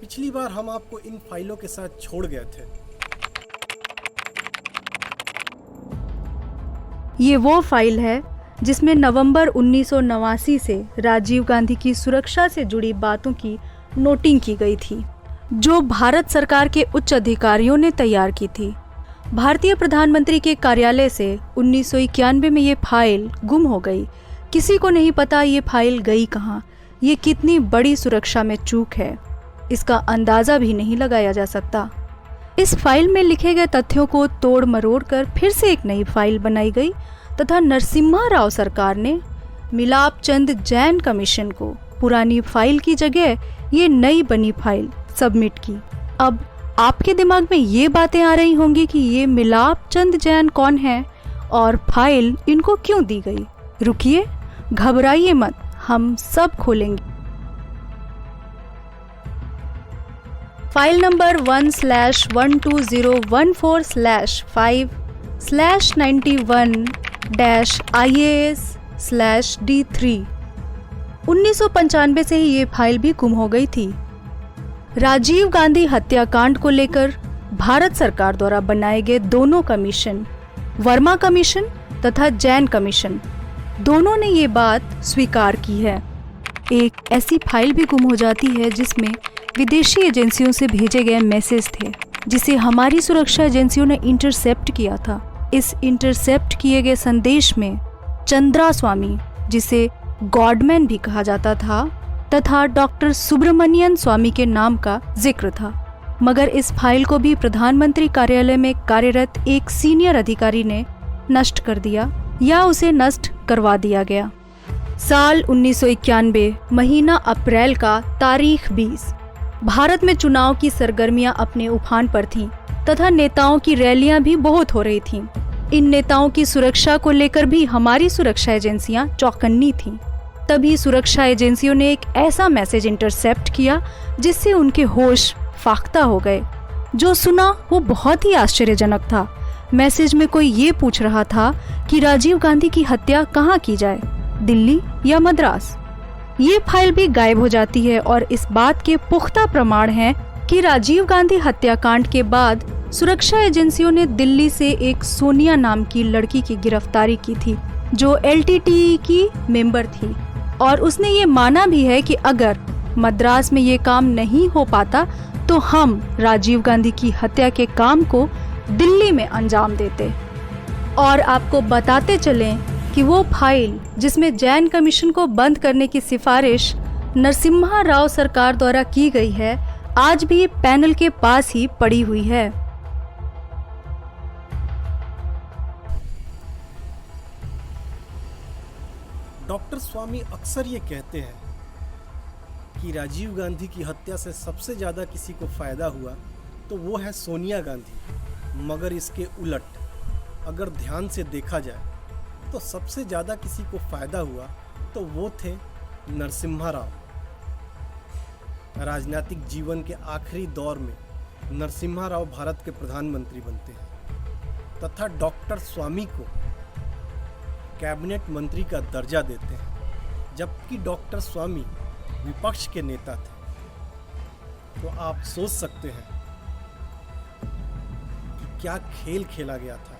पिछली बार हम आपको इन फाइलों के साथ छोड़ गए थे। ये वो फाइल है जिसमें नवंबर 1989 से राजीव गांधी की सुरक्षा से जुड़ी बातों की नोटिंग की गई थी, जो भारत सरकार के उच्च अधिकारियों ने तैयार की थी। भारतीय प्रधानमंत्री के कार्यालय से 1991 में ये फाइल गुम हो गई। किसी को नहीं पता ये फाइल गई कहाँ। ये कितनी बड़ी सुरक्षा में चूक है, इसका अंदाजा भी नहीं लगाया जा सकता। इस फाइल में लिखे गए तथ्यों को तोड़ मरोड़ कर फिर से एक नई फाइल बनाई गई तथा नरसिम्हा राव सरकार ने मिलाप चंद जैन कमीशन को पुरानी फाइल की जगह ये नई बनी फाइल सबमिट की। अब आपके दिमाग में ये बातें आ रही होंगी कि ये मिलाप चंद जैन कौन है और फाइल इनको क्यों दी गई। रुकिए, घबराइए मत, हम सब खोलेंगे। File number 1/1-4/5/91-IAS/D3। 1995 से ही ये फाइल भी गुम हो गई थी। राजीव गांधी हत्याकांड को लेकर भारत सरकार द्वारा बनाए गए दोनों कमीशन, वर्मा कमीशन तथा जैन कमीशन, दोनों ने ये बात स्वीकार की है। एक ऐसी फाइल भी गुम हो जाती है जिसमें विदेशी एजेंसियों से भेजे गए मैसेज थे, जिसे हमारी सुरक्षा एजेंसियों ने इंटरसेप्ट किया था। इस इंटरसेप्ट किए गए संदेश में चंद्रा स्वामी, जिसे गॉडमैन भी कहा जाता था, तथा डॉक्टर सुब्रमण्यन स्वामी के नाम का जिक्र था। मगर इस फाइल को भी प्रधानमंत्री कार्यालय में कार्यरत एक सीनियर अधिकारी ने नष्ट कर दिया या उसे नष्ट करवा दिया गया। साल 1991 महीना अप्रैल का तारीख 20, भारत में चुनाव की सरगर्मियां अपने उफान पर थीं तथा नेताओं की रैलियां भी बहुत हो रही थीं। इन नेताओं की सुरक्षा को लेकर भी हमारी सुरक्षा एजेंसियां चौकन्नी थीं। तभी सुरक्षा एजेंसियों ने एक ऐसा मैसेज इंटरसेप्ट किया जिससे उनके होश फाख्ता हो गए। जो सुना वो बहुत ही आश्चर्यजनक था। मैसेज में कोई ये पूछ रहा था कि राजीव गांधी की हत्या कहाँ की जाए, दिल्ली या मद्रास। ये फाइल भी गायब हो जाती है और इस बात के पुख्ता प्रमाण हैं कि राजीव गांधी हत्याकांड के बाद सुरक्षा एजेंसियों ने दिल्ली से एक सोनिया नाम की लड़की की गिरफ्तारी की थी, जो LTTE की मेंबर थी, और उसने ये माना भी है कि अगर मद्रास में ये काम नहीं हो पाता तो हम राजीव गांधी की हत्या के काम को दिल्ली में अंजाम देते। और आपको बताते चलें कि वो फाइल जिसमें जैन कमीशन को बंद करने की सिफारिश नरसिम्हा राव सरकार द्वारा की गई है, आज भी पैनल के पास ही पड़ी हुई है। डॉक्टर स्वामी अक्सर ये कहते हैं कि राजीव गांधी की हत्या से सबसे ज़्यादा किसी को फ़ायदा हुआ तो वो है सोनिया गांधी। मगर इसके उलट अगर ध्यान से देखा जाए तो सबसे ज़्यादा किसी को फ़ायदा हुआ तो वो थे नरसिम्हा राव। राजनीतिक जीवन के आखिरी दौर में नरसिम्हा राव भारत के प्रधानमंत्री बनते हैं तथा डॉक्टर स्वामी को कैबिनेट मंत्री का दर्जा देते हैं, जबकि डॉक्टर स्वामी विपक्ष के नेता थे। तो आप सोच सकते हैं कि क्या खेल खेला गया था।